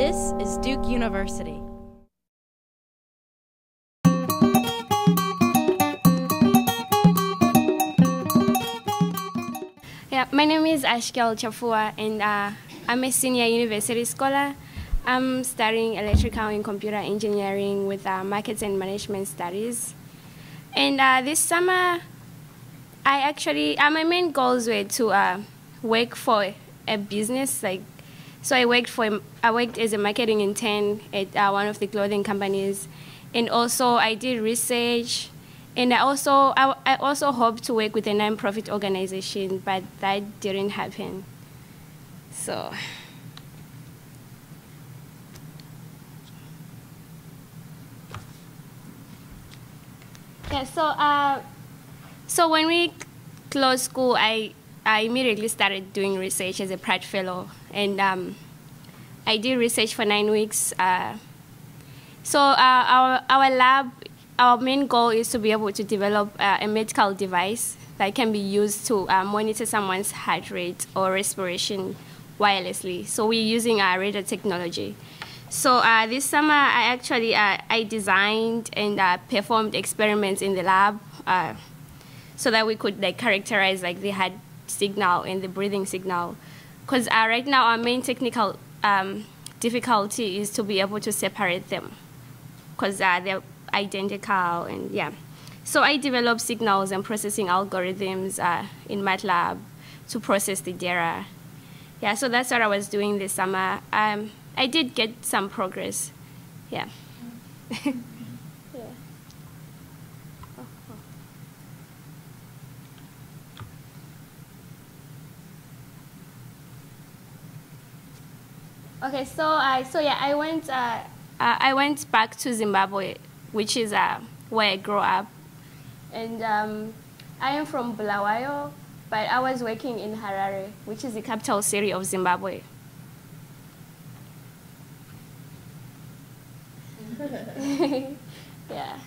This is Duke University. Yeah, my name is Chapfuwa, and I'm a senior university scholar. I'm studying electrical and computer engineering with markets and management studies. And this summer, my main goals were to work for a business. So I worked as a marketing intern at one of the clothing companies, and also I did research. And I also hoped to work with a non-profit organization, but that didn't happen. So, yeah. So when we closed school, I immediately started doing research as a Pratt Fellow, and I did research for 9 weeks. Our lab. Our main goal is to be able to develop a medical device that can be used to monitor someone's heart rate or respiration wirelessly. So we're using radar technology. So this summer, I designed and performed experiments in the lab so that we could characterize the heart signal and the breathing signal. Because right now, our main technical difficulty is to be able to separate them, because they're identical, and yeah. So I developed signals and processing algorithms in MATLAB to process the data. Yeah, so that's what I was doing this summer. I did get some progress. Yeah. Yeah. Okay, I went back to Zimbabwe, which is where I grew up. And I am from Bulawayo, but I was working in Harare, which is the capital city of Zimbabwe. Yeah.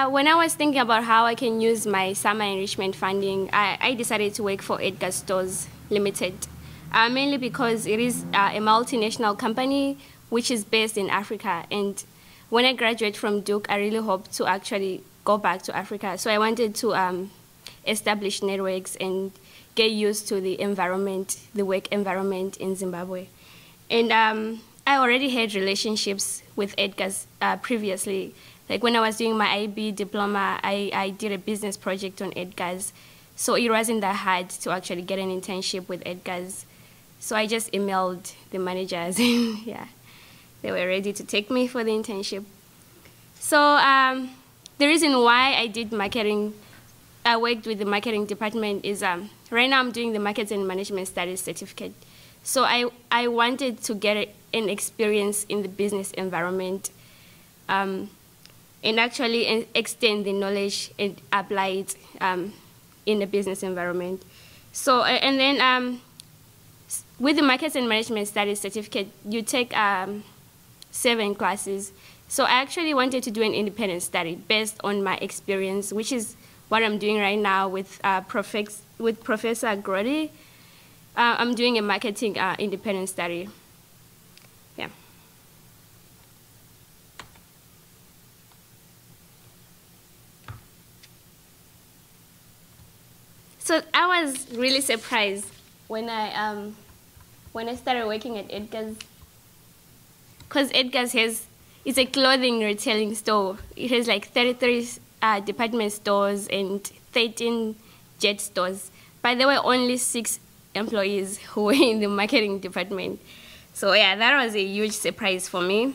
When I was thinking about how I can use my summer enrichment funding, I decided to work for Edgars Stores Limited, mainly because it is a multinational company which is based in Africa. And when I graduate from Duke, I really hope to actually go back to Africa. So I wanted to establish networks and get used to the environment, the work environment in Zimbabwe. And I already had relationships with Edgars previously. Like when I was doing my IB diploma, I did a business project on Edgars. So it wasn't that hard to actually get an internship with Edgars. So I just emailed the managers, and yeah, they were ready to take me for the internship. So the reason why I did marketing, I worked with the marketing department is right now I'm doing the Markets and Management Studies certificate. So I wanted to get an experience in the business environment and actually extend the knowledge and apply it in the business environment. So, and then with the Markets and Management Studies certificate, you take 7 classes. So I actually wanted to do an independent study based on my experience, which is what I'm doing right now with Professor Grody. I'm doing a marketing independent study. Yeah. So I was really surprised when I started working at Edgars, because Edgars it's a clothing retailing store. It has like 33 department stores and 13 jet stores. But there were only 6 employees who were in the marketing department. So yeah, that was a huge surprise for me.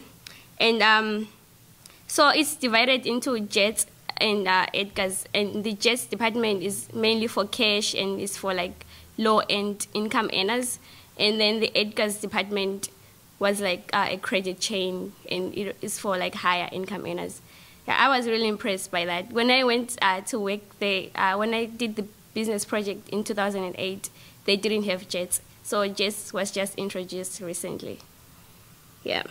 And so it's divided into jets and Edgars, and the jets department is mainly for cash and is for like low-end income earners, and then the Edgars department was like a credit chain, and it is for like higher income earners. Yeah, I was really impressed by that. When I went to work there, when I did the business project in 2008, they didn't have jets. So jets was just introduced recently. Yeah.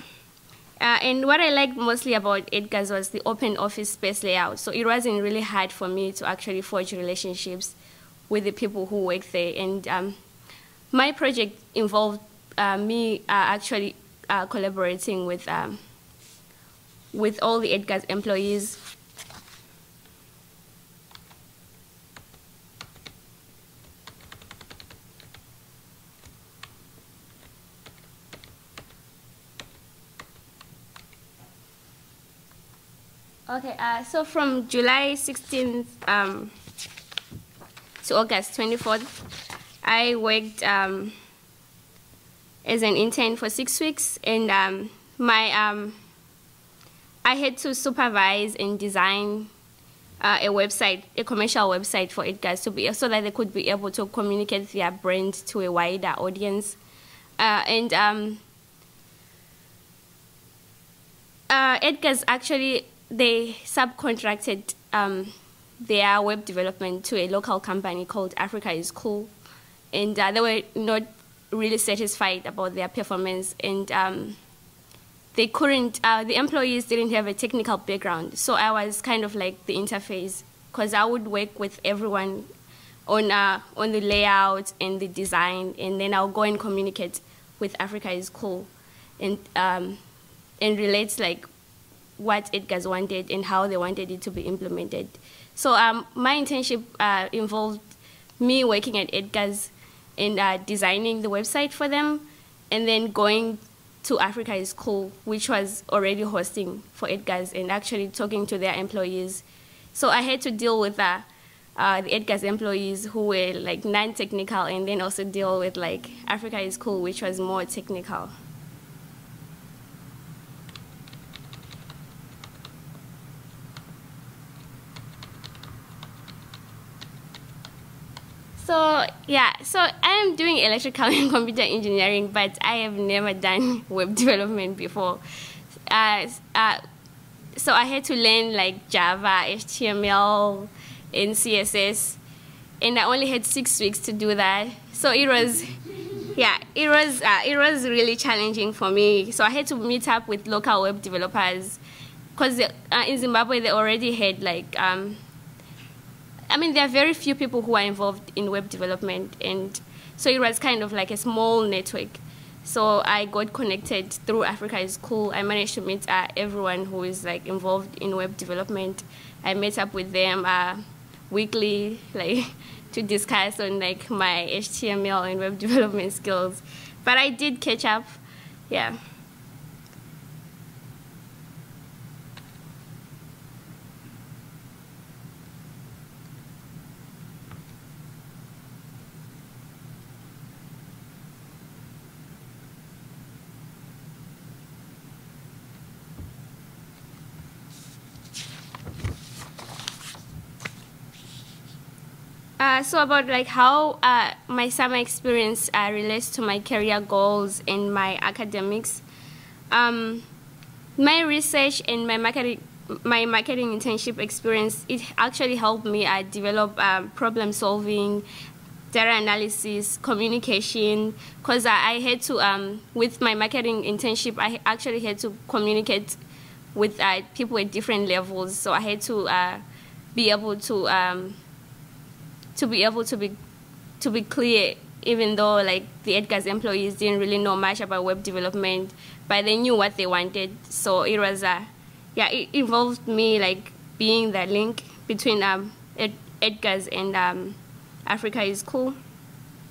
And what I liked mostly about Edgars was the open office space layout. So it wasn't really hard for me to actually forge relationships with the people who work there. And my project involved me actually collaborating with all the Edgars employees. Okay, so from July 16th to August 24th, I worked as an intern for 6 weeks, and I had to supervise and design a website, a commercial website for Edgars so that they could be able to communicate their brand to a wider audience. Edgars actually, they subcontracted their web development to a local company called Africa is Cool, and they were not really satisfied about their performance, and they couldn't. The employees didn't have a technical background, so I was kind of like the interface, because I would work with everyone on the layout and the design, and then I'll go and communicate with Africa is Cool, and relate like what Edgars wanted and how they wanted it to be implemented. So my internship involved me working at Edgars and designing the website for them, and then going to Africa is Cool, which was already hosting for Edgars, and actually talking to their employees. So I had to deal with the Edgars employees who were like non-technical, and then also deal with like Africa is Cool, which was more technical. So yeah, so I am doing electrical and computer engineering, but I have never done web development before. So I had to learn like Java, HTML, and CSS, and I only had 6 weeks to do that. So it was, yeah, it was really challenging for me. So I had to meet up with local web developers, because in Zimbabwe they already had like. I mean, there are very few people who are involved in web development, and so it was kind of like a small network. So I got connected through Africa is Cool. I managed to meet everyone who is like involved in web development. I met up with them weekly, like to discuss on like my HTML and web development skills. But I did catch up, yeah. So about like how my summer experience relates to my career goals and my academics. My research and my marketing internship experience, it actually helped me develop problem solving, data analysis, communication, because I had to, with my marketing internship, I actually had to communicate with people at different levels. So I had to be able to be clear, even though like the Edgars employees didn't really know much about web development, but they knew what they wanted. So it was yeah, it involved me like being the link between Edgars and Africa is Cool.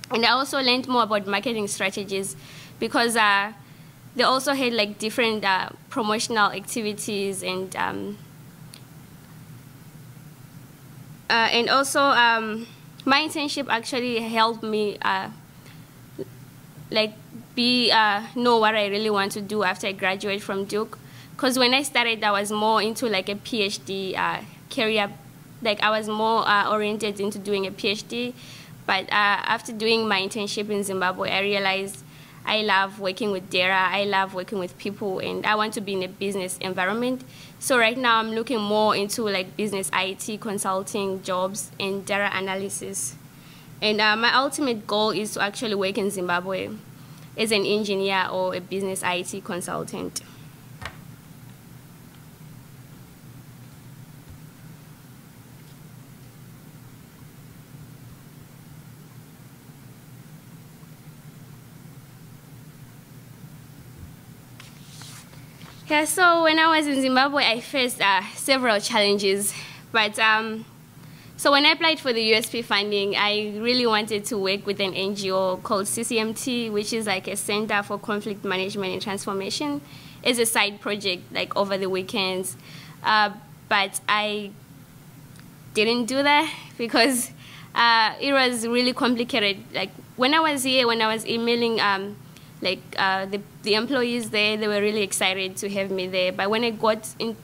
And I also learned more about marketing strategies, because they also had like different promotional activities, and also my internship actually helped me like know what I really want to do after I graduate from Duke. Because when I started, I was more into like a PhD career. Like I was more oriented into doing a PhD. But after doing my internship in Zimbabwe, I realized I love working with data, I love working with people, and I want to be in a business environment. So right now I'm looking more into like business IT consulting jobs and data analysis. And my ultimate goal is to actually work in Zimbabwe as an engineer or a business IT consultant. Yeah, so when I was in Zimbabwe, I faced several challenges. But so when I applied for the USP funding, I really wanted to work with an NGO called CCMT, which is like a Center for Conflict Management and Transformation, as a side project, like over the weekends. But I didn't do that because it was really complicated. Like when I was here, when I was emailing the employees there, they were really excited to have me there. But when I got in,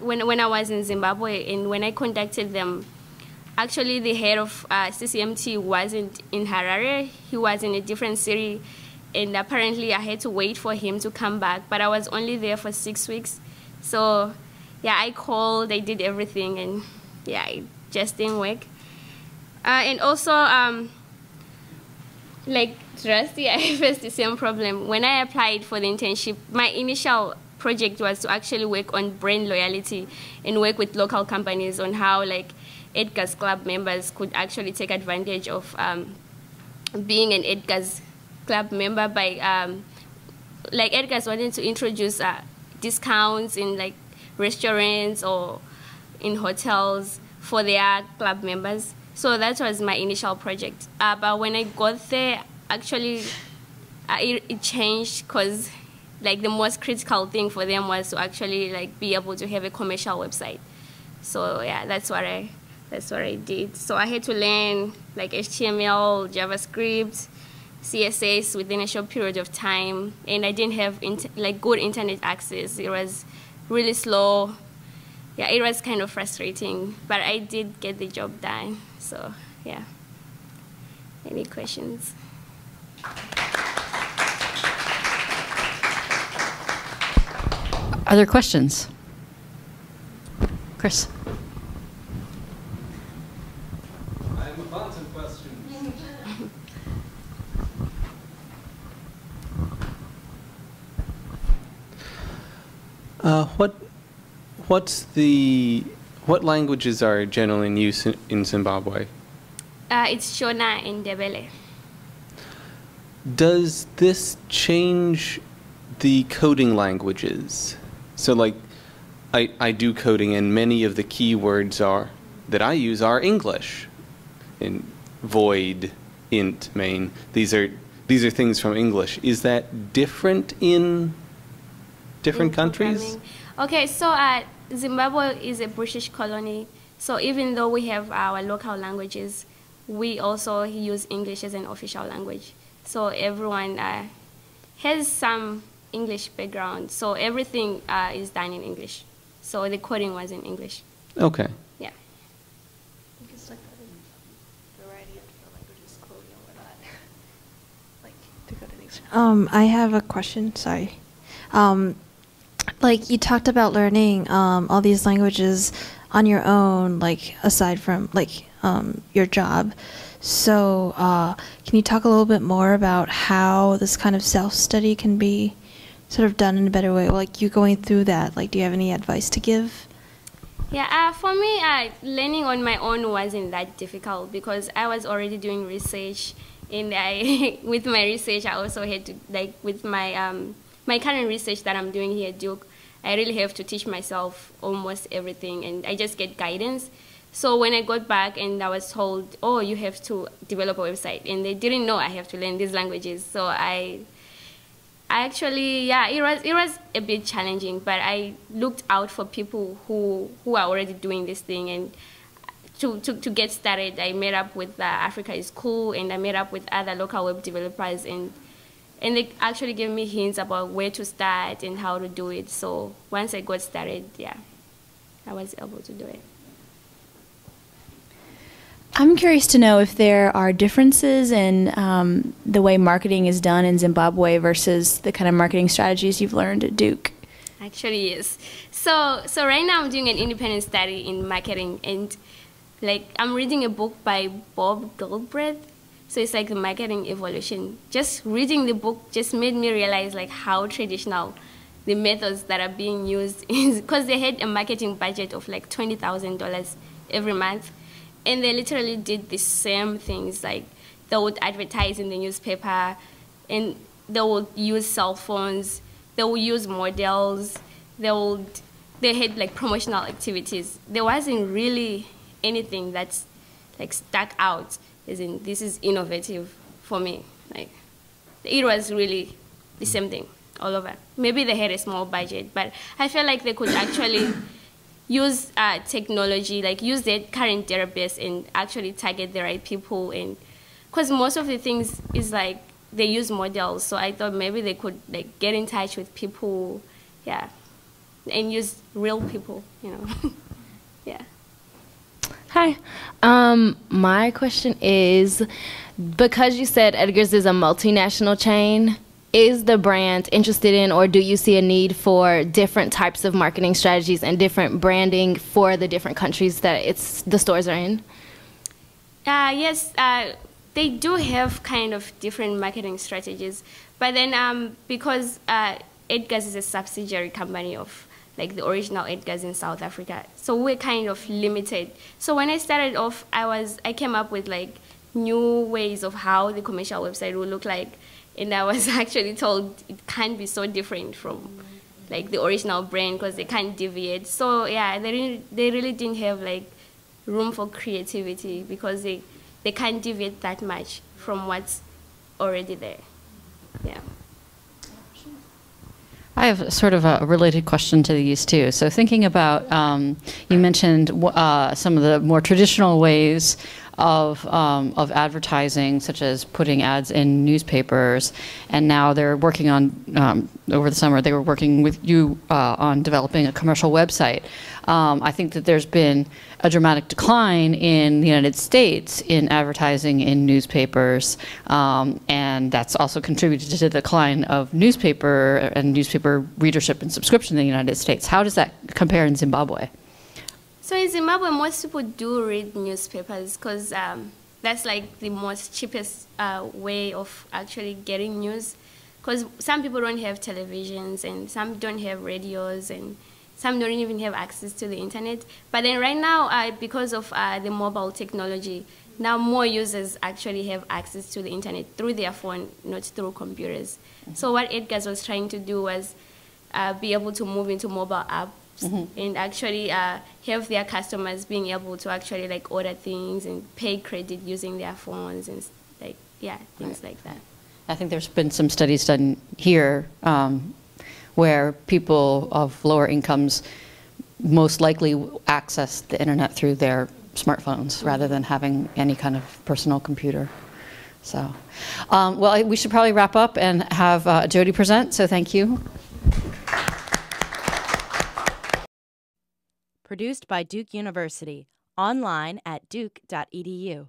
when I was in Zimbabwe and when I contacted them, actually the head of CCMT wasn't in Harare. He was in a different city, and apparently I had to wait for him to come back. But I was only there for 6 weeks, so yeah, I called, I did everything, and yeah, it just didn't work. And also, like Rusty, I faced the same problem. When I applied for the internship, my initial project was to actually work on brand loyalty and work with local companies on how like Edgars Club members could actually take advantage of being an Edgars Club member by like Edgars wanted to introduce discounts in like restaurants or in hotels for their club members. So that was my initial project. But when I got there, actually it changed, because like the most critical thing for them was to actually like be able to have a commercial website. So yeah, that's what I did. So I had to learn like HTML, JavaScript, CSS within a short period of time, and I didn't have like good internet access. It was really slow. Yeah, it was kind of frustrating, but I did get the job done. So yeah. Any questions? Are there questions? Chris. I have a bunch of questions. What languages are generally in use in Zimbabwe? It's Shona and Ndebele. Does this change the coding languages? So like, I do coding, and many of the keywords that I use are English. In void, int, main. These are things from English. Is that different in different countries? Okay, so Zimbabwe is a British colony. So even though we have our local languages, we also use English as an official language. So everyone has some English background. So everything is done in English. So the coding was in English. Okay. Yeah. It's like a variety of different languages, coding and whatnot. Like to go to the next. I have a question. Sorry. Like you talked about learning all these languages on your own, like aside from like your job. So can you talk a little bit more about how this kind of self-study can be sort of done in a better way? Like you going through that, like do you have any advice to give? Yeah, for me, learning on my own wasn't that difficult because I was already doing research, and with my research, I also had to, like with my my current research that I'm doing here at Duke, I really have to teach myself almost everything, and I just get guidance. So when I got back and I was told, oh, you have to develop a website, and they didn't know I have to learn these languages. So I actually, yeah, it was a bit challenging, but I looked out for people who are already doing this thing, and to get started, I met up with Africa is Cool, and I met up with other local web developers, and they actually gave me hints about where to start and how to do it. So once I got started, yeah, I was able to do it. I'm curious to know if there are differences in the way marketing is done in Zimbabwe versus the kind of marketing strategies you've learned at Duke. Actually, yes. So right now I'm doing an independent study in marketing, and like I'm reading a book by Bob Goldbreath. So it's like the marketing evolution. Just reading the book just made me realize like how traditional the methods that are being used is, because they had a marketing budget of like $20,000 every month, and they literally did the same things. Like they would advertise in the newspaper, and they would use cell phones, they would use models, they had like promotional activities. There wasn't really anything that's like stuck out as in this is innovative for me. Like it was really the same thing all over. Maybe they had a small budget, but I feel like they could actually use technology, like use their current database and actually target the right people. And because most of the things is like they use models, so I thought maybe they could like get in touch with people, yeah, and use real people, you know. Yeah. Hi. My question is, because you said Edgars is a multinational chain, is the brand interested in, or do you see a need for different types of marketing strategies and different branding for the different countries that the stores are in? Yes, they do have kind of different marketing strategies, but then because Edgars is a subsidiary company of like the original Edgars in South Africa, so we're kind of limited. So when I started off, I came up with like new ways of how the commercial website would look like, and I was actually told it can't be so different from like the original brand because they can't deviate. So yeah, they really didn't have like room for creativity because they can't deviate that much from what's already there. Yeah. I have sort of a related question to these too. So thinking about, you mentioned some of the more traditional ways of advertising, such as putting ads in newspapers, and now they're working on, over the summer, they were working with you on developing a commercial website. I think that there's been a dramatic decline in the United States in advertising in newspapers, and that's also contributed to the decline of newspaper and newspaper readership and subscription in the United States. How does that compare in Zimbabwe? So in Zimbabwe, most people do read newspapers because that's like the most cheapest way of actually getting news. Because some people don't have televisions, and some don't have radios, and some don't even have access to the internet. But then right now, because of the mobile technology, now more users actually have access to the internet through their phone, not through computers. Mm-hmm. So what Edgars was trying to do was be able to move into mobile apps. Mm-hmm. And actually have their customers being able to actually like order things and pay credit using their phones and like, yeah, things like that. I think there's been some studies done here where people of lower incomes most likely access the internet through their smartphones rather than having any kind of personal computer. So, well, we should probably wrap up and have Jody present, so thank you. Produced by Duke University. Online at duke.edu.